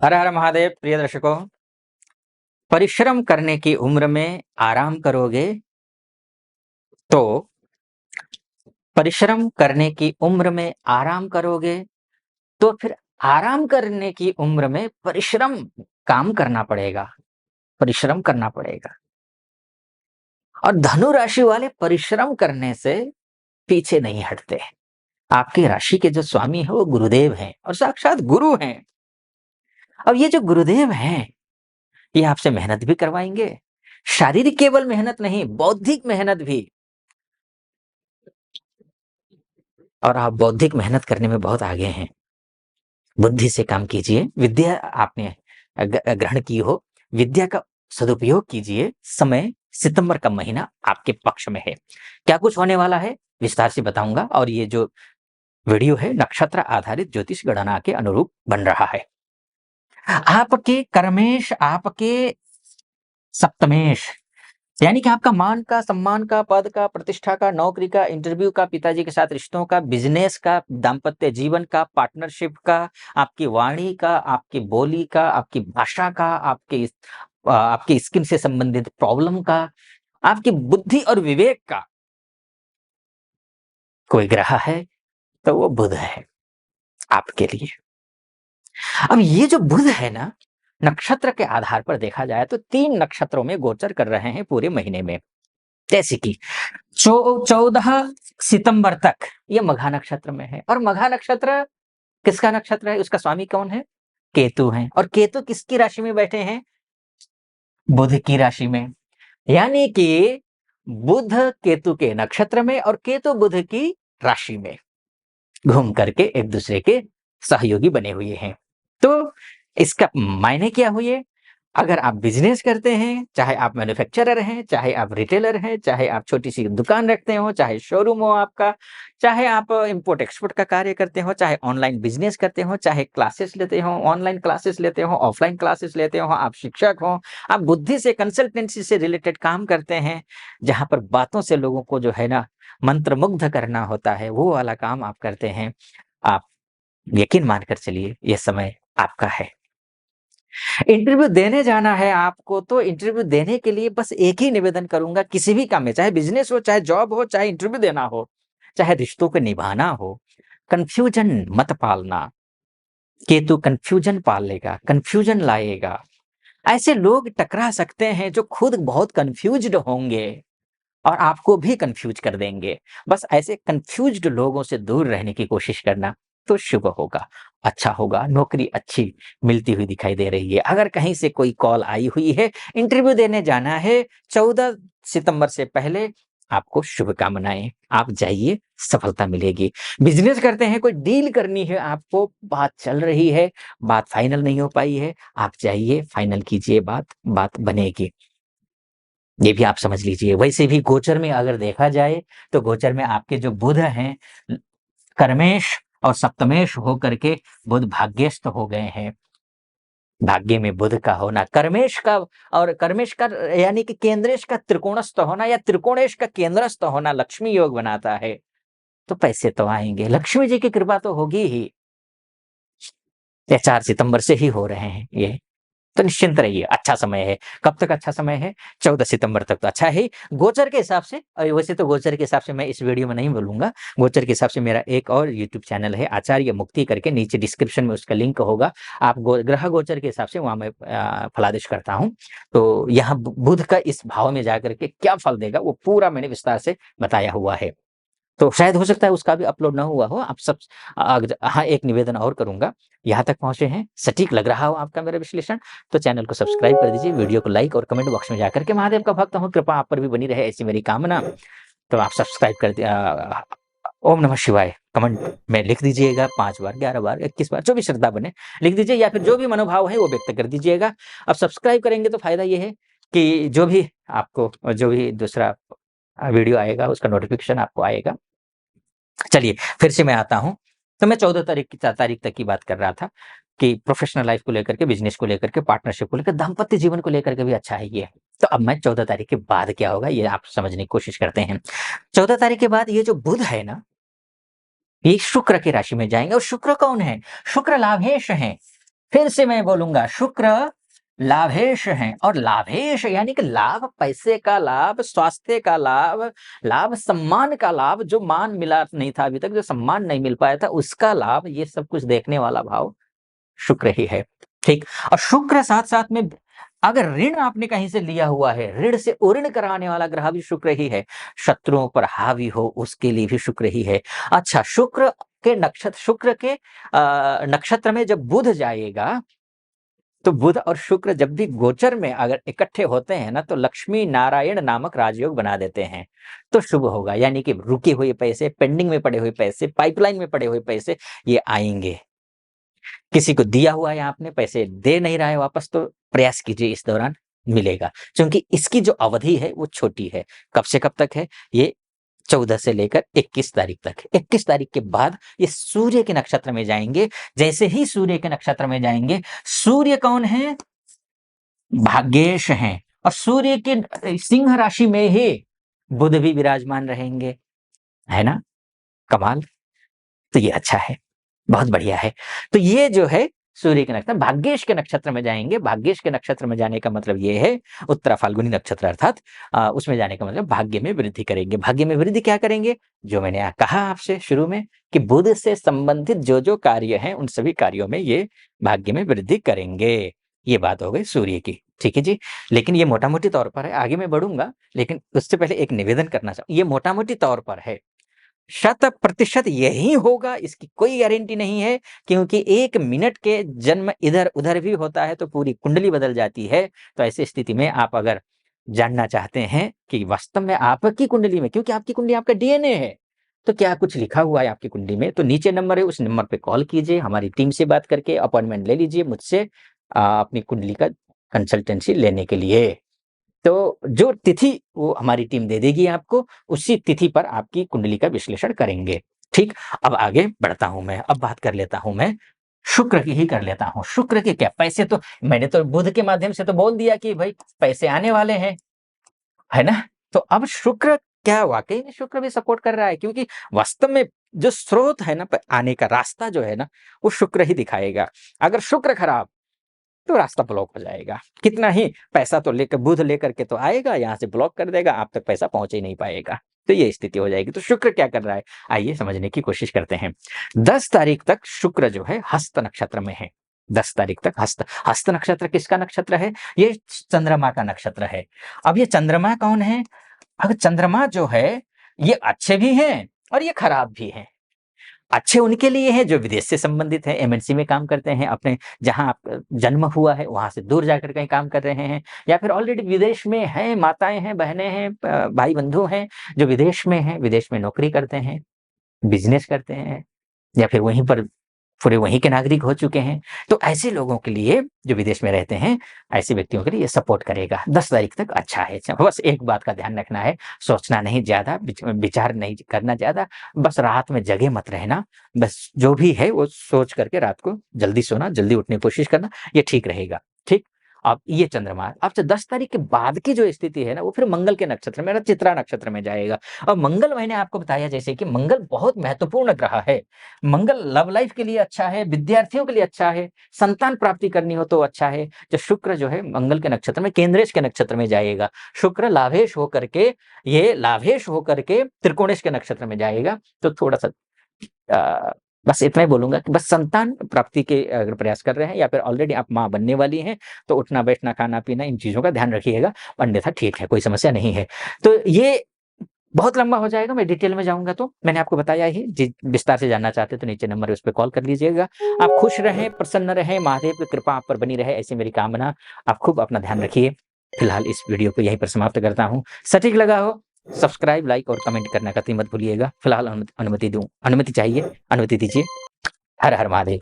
हर हर महादेव। प्रिय दर्शकों, परिश्रम करने की उम्र में आराम करोगे तो परिश्रम करने की उम्र में आराम करोगे तो फिर आराम करने की उम्र में परिश्रम काम करना पड़ेगा, परिश्रम करना पड़ेगा। और धनु राशि वाले परिश्रम करने से पीछे नहीं हटते। आपकी राशि के जो स्वामी है वो गुरुदेव हैं और साक्षात गुरु हैं। अब ये जो गुरुदेव हैं, ये आपसे मेहनत भी करवाएंगे, शारीरिक केवल मेहनत नहीं, बौद्धिक मेहनत भी। और आप बौद्धिक मेहनत करने में बहुत आगे हैं। बुद्धि से काम कीजिए, विद्या आपने ग्रहण की हो, विद्या का सदुपयोग कीजिए। समय सितंबर का महीना आपके पक्ष में है। क्या कुछ होने वाला है विस्तार से बताऊंगा, और ये जो वीडियो है नक्षत्र आधारित ज्योतिष गणना के अनुरूप बन रहा है। आपके कर्मेश, आपके सप्तमेश, यानी कि आपका मान का, सम्मान का, पद का, प्रतिष्ठा का, नौकरी का, इंटरव्यू का, पिताजी के साथ रिश्तों का, बिजनेस का, दाम्पत्य जीवन का, पार्टनरशिप का, आपकी वाणी का, आपकी बोली का, आपकी भाषा का, आपकी स्किन से संबंधित प्रॉब्लम का, आपकी बुद्धि और विवेक का कोई ग्रह है तो वो बुध है आपके लिए। अब ये जो बुध है ना, नक्षत्र के आधार पर देखा जाए तो 3 नक्षत्रों में गोचर कर रहे हैं पूरे महीने में। जैसे कि 14 सितंबर तक ये मघा नक्षत्र में है। और मघा नक्षत्र किसका नक्षत्र है? उसका स्वामी कौन है? केतु है। और केतु किसकी राशि में बैठे हैं? बुध की राशि में। यानी कि बुध केतु के नक्षत्र में और केतु बुध की राशि में घूम करके एक दूसरे के सहयोगी बने हुए हैं। तो इसका मायने क्या हुए? अगर आप बिजनेस करते हैं, चाहे आप मैन्युफैक्चरर हैं, चाहे आप रिटेलर हैं, चाहे आप छोटी-सी दुकान रखते हो, चाहे शोरूम हो आपका, चाहे आप इम्पोर्ट एक्सपोर्ट का कार्य करते हो, चाहे ऑनलाइन बिजनेस करते हो, चाहे क्लासेस लेते हो, ऑनलाइन क्लासेस लेते हो, ऑफलाइन क्लासेस लेते हो, आप शिक्षक हो, आप बुद्धि से, कंसल्टेंसी से रिलेटेड काम करते हैं, जहाँ पर बातों से लोगों को जो है ना मंत्रमुग्ध करना होता है, वो वाला काम आप करते हैं। आप यकीन मानकर चलिए, ये समय आपका है। इंटरव्यू देने जाना है आपको, तो इंटरव्यू देने के लिए बस एक ही निवेदन करूँगा, किसी भी काम में, चाहे बिज़नेस हो, चाहे जॉब हो, चाहे इंटरव्यू देना हो, चाहे रिश्तों को निभाना हो, कन्फ्यूजन मत पालना। केतु कन्फ्यूजन पालेगा, कन्फ्यूजन लाएगा। ऐसे लोग टकरा सकते हैं जो खुद बहुत कन्फ्यूज़्ड होंगे और आपको भी कन्फ्यूज़ कर देंगे। बस ऐसे कन्फ्यूज़्ड लोगों से दूर रहने की कोशिश करना, तो शुभ होगा, अच्छा होगा। नौकरी अच्छी मिलती हुई दिखाई दे रही है। अगर कहीं से कोई कॉल आई हुई है, इंटरव्यू देने जाना है 14 सितंबर से पहले, आपको शुभकामनाएँ। आप जाइए, सफलता मिलेगी। बिज़नेस करते हैं, कोई डील करनी है आपको, बात चल रही है, बात फाइनल नहीं हो पाई है, आप जाइए, फाइनल कीजिए बात, बात बनेगी। ये भी आप समझ लीजिए। वैसे भी गोचर में अगर देखा जाए, तो गोचर में आपके जो बुध हैं, कर्मेश और सप्तमेश होकर के बुध भाग्यस्थ हो गए हैं। भाग्य में बुध का होना, कर्मेश का, और कर्मेश का यानी कि केंद्रेश का त्रिकोणस्थ होना या त्रिकोणेश का केंद्रस्थ होना लक्ष्मी योग बनाता है। तो पैसे तो आएँगे, लक्ष्मी जी की कृपा तो होगी ही। ये 4 सितंबर से ही हो रहे हैं ये। तो निश्चिंत रहिए, अच्छा समय है। कब तक अच्छा समय है? 14 सितंबर तक तो अच्छा है ही। गोचर के हिसाब से, वैसे तो गोचर के हिसाब से मैं इस वीडियो में नहीं बोलूँगा। गोचर के हिसाब से मेरा एक और यूट्यूब चैनल है, आचार्य मुक्ति करके, नीचे डिस्क्रिप्शन में उसका लिंक होगा। आप ग्रह गोचर के हिसाब से वहाँ मैं फलादेश करता हूँ। तो यहाँ बुध का इस भाव में जाकर के क्या फल देगा, वो पूरा मैंने विस्तार से बताया हुआ है। तो शायद हो सकता है उसका भी अपलोड ना हुआ हो। आप सब हाँ, एक निवेदन और करूँगा, यहाँ तक पहुँचे हैं, सटीक लग रहा हो आपका मेरा विश्लेषण, तो चैनल को सब्सक्राइब कर दीजिए, वीडियो को लाइक और कमेंट बॉक्स में जाकर के महादेव का भक्त हूँ, कृपा आप पर भी बनी रहे, ऐसी मेरी कामना। तो आप सब्सक्राइब कर ओम नमः शिवाय कमेंट में लिख दीजिएगा 5 बार, 11 बार, 21 बार, जो भी श्रद्धा बने लिख दीजिए, या फिर जो भी मनोभाव है वो व्यक्त कर दीजिएगा। अब सब्सक्राइब करेंगे तो फ़ायदा ये है कि जो भी आपको, जो भी दूसरा वीडियो आएगा उसका नोटिफ़िकेशन आपको आएगा। चलिए, फिर से मैं आता हूँ। तो मैं 14 तारीख तक की बात कर रहा था कि प्रोफ़ेशनल लाइफ़ को लेकर के, बिज़नेस को लेकर के, पार्टनरशिप को लेकर, दाम्पत्य जीवन को लेकर के भी अच्छा है ये। तो अब मैं 14 तारीख के बाद क्या होगा, ये आप समझने की कोशिश करते हैं। 14 तारीख के बाद ये जो बुध है ना, ये शुक्र की राशि में जाएँगे। और शुक्र कौन है? शुक्र लाभेश हैं। फिर से मैं बोलूंगा, शुक्र लाभेश हैं, और लाभेश यानी कि लाभ, पैसे का लाभ, स्वास्थ्य का लाभ, लाभ सम्मान का लाभ, जो मान मिला नहीं था अभी तक, जो सम्मान नहीं मिल पाया था उसका लाभ, ये सब कुछ देखने वाला भाव शुक्र ही है। ठीक। और शुक्र साथ साथ में अगर ऋण आपने कहीं से लिया हुआ है, ऋण से उऋण कराने वाला ग्रह भी शुक्र ही है। शत्रुओं पर हावी हो उसके लिए भी शुक्र ही है। अच्छा, शुक्र के नक्षत्र में जब बुध जाएगा, तो बुध और शुक्र जब भी गोचर में अगर इकट्ठे होते हैं ना, तो लक्ष्मी नारायण नामक राजयोग बना देते हैं, तो शुभ होगा। यानी कि रुके हुए पैसे, पेंडिंग में पड़े हुए पैसे, पाइपलाइन में पड़े हुए पैसे, ये आएंगे। किसी को दिया हुआ है आपने, पैसे दे नहीं रहा है वापस, तो प्रयास कीजिए इस दौरान मिलेगा, क्योंकि इसकी जो अवधि है वो छोटी है। कब से कब तक है? ये 14 से लेकर 21 तारीख तक। 21 तारीख के बाद ये सूर्य के नक्षत्र में जाएंगे। जैसे ही सूर्य के नक्षत्र में जाएंगे, सूर्य कौन है? भाग्येश हैं, और सूर्य के सिंह राशि में ही बुध भी विराजमान रहेंगे, है ना? कमाल। तो ये अच्छा है, बहुत बढ़िया है। तो ये जो है सूर्य के नक्षत्र, भाग्येश के नक्षत्र में जाएंगे। भाग्येश के नक्षत्र में जाने का मतलब ये है, उत्तरा फाल्गुनी नक्षत्र अर्थात उसमें जाने का मतलब भाग्य में वृद्धि करेंगे। भाग्य में वृद्धि क्या करेंगे? जो मैंने कहा आपसे शुरू में कि बुध से संबंधित जो जो कार्य हैं, उन सभी कार्यों में ये भाग्य में वृद्धि करेंगे। ये बात हो गई सूर्य की, ठीक है जी। लेकिन ये मोटा मोटी तौर पर है, आगे मैं बढ़ूंगा, लेकिन उससे पहले एक निवेदन करना चाहूँ। ये मोटा मोटी तौर पर है, 100% यही होगा इसकी कोई गारंटी नहीं है, क्योंकि 1 मिनट के जन्म इधर-उधर भी होता है तो पूरी कुंडली बदल जाती है। तो ऐसी स्थिति में आप अगर जानना चाहते हैं कि वास्तव में आपकी कुंडली में, क्योंकि आपकी कुंडली आपका डीएनए है, तो क्या कुछ लिखा हुआ है आपकी कुंडली में, तो नीचे नंबर है, उस नंबर पे कॉल कीजिए, हमारी टीम से बात करके अपॉइंटमेंट ले लीजिए मुझसे अपनी कुंडली का कंसल्टेंसी लेने के लिए। तो जो तिथि वो हमारी टीम दे देगी आपको, उसी तिथि पर आपकी कुंडली का विश्लेषण करेंगे। ठीक, अब आगे बढ़ता हूं मैं, अब बात कर लेता हूं मैं शुक्र की ही कर लेता हूं। शुक्र के क्या पैसे, तो मैंने तो बुध के माध्यम से तो बोल दिया कि भाई पैसे आने वाले हैं, है ना? तो अब शुक्र क्या वाकई में शुक्र भी सपोर्ट कर रहा है, क्योंकि वास्तव में जो स्रोत है ना आने का रास्ता जो है ना, वो शुक्र ही दिखाएगा। अगर शुक्र खराब तो रास्ता ब्लॉक हो जाएगा। कितना ही पैसा तो लेकर बुध लेकर के तो आएगा, यहाँ से ब्लॉक कर देगा, आप तक पैसा पहुंच ही नहीं पाएगा। तो ये स्थिति हो जाएगी। तो शुक्र क्या कर रहा है, आइए समझने की कोशिश करते हैं। 10 तारीख तक शुक्र जो है हस्त नक्षत्र में है। 10 तारीख तक हस्त नक्षत्र किसका नक्षत्र है? ये चंद्रमा का नक्षत्र है। अब ये चंद्रमा कौन है? अब चंद्रमा जो है ये अच्छे भी हैं और ये खराब भी हैं। अच्छे उनके लिए हैं जो विदेश से संबंधित हैं, एमएनसी में काम करते हैं, अपने जहाँ आपका जन्म हुआ है वहाँ से दूर जाकर कहीं काम कर रहे हैं, या फिर ऑलरेडी विदेश में हैं, माताएँ हैं, बहनें हैं, भाई-बंधु हैं जो विदेश में हैं, विदेश में नौकरी करते हैं, बिज़नेस करते हैं, या फिर वहीं पर पूरे वहीं के नागरिक हो चुके हैं। तो ऐसे लोगों के लिए जो विदेश में रहते हैं, ऐसे व्यक्तियों के लिए ये सपोर्ट करेगा। 10 तारीख तक अच्छा है। बस एक बात का ध्यान रखना है, सोचना नहीं ज़्यादा, विचार नहीं करना ज़्यादा, बस रात में जगे मत रहना। बस जो भी है वो सोच करके रात को जल्दी सोना, जल्दी उठने की कोशिश करना, ये ठीक रहेगा। ठीक? अब ये चंद्रमा अब से 10 तारीख के बाद की जो स्थिति है ना, वो फिर मंगल के नक्षत्र में, चित्रा नक्षत्र में जाएगा। और मंगल मैंने आपको बताया जैसे कि मंगल बहुत महत्वपूर्ण ग्रह है। मंगल लव लाइफ के लिए अच्छा है, विद्यार्थियों के लिए अच्छा है, संतान प्राप्ति करनी हो तो अच्छा है। जो शुक्र जो है मंगल के नक्षत्र में, केंद्रेश के नक्षत्र में जाएगा। शुक्र लाभेश होकर के, ये लाभेश होकर के त्रिकोणेश के नक्षत्र में जाएगा। तो थोड़ा-सा बस इतना ही बोलूँगा कि बस संतान प्राप्ति के अगर प्रयास कर रहे हैं, या फिर ऑलरेडी आप माँ बनने वाली हैं, तो उठना, बैठना, खाना-पीना इन चीज़ों का ध्यान रखिएगा, अन्यथा ठीक है, कोई समस्या नहीं है। तो ये बहुत लंबा हो जाएगा, मैं डिटेल में जाऊँगा तो मैंने आपको बताया ही, विस्तार से जानना चाहते हैं तो नीचे नंबर है उस पे कॉल कर लीजिएगा। आप खुश रहें, प्रसन्न रहें, महादेव की कृपा आप पर बनी रहे, ऐसी मेरी कामना। आप खूब अपना ध्यान रखिए। फिलहाल इस वीडियो को यहीं पर समाप्त करता हूँ। सटीक लगा हो, सब्सक्राइब, लाइक और कमेंट करना कतई मत भूलिएगा। फिलहाल अनुमति चाहिए, अनुमति दीजिए। हर हर महादेव।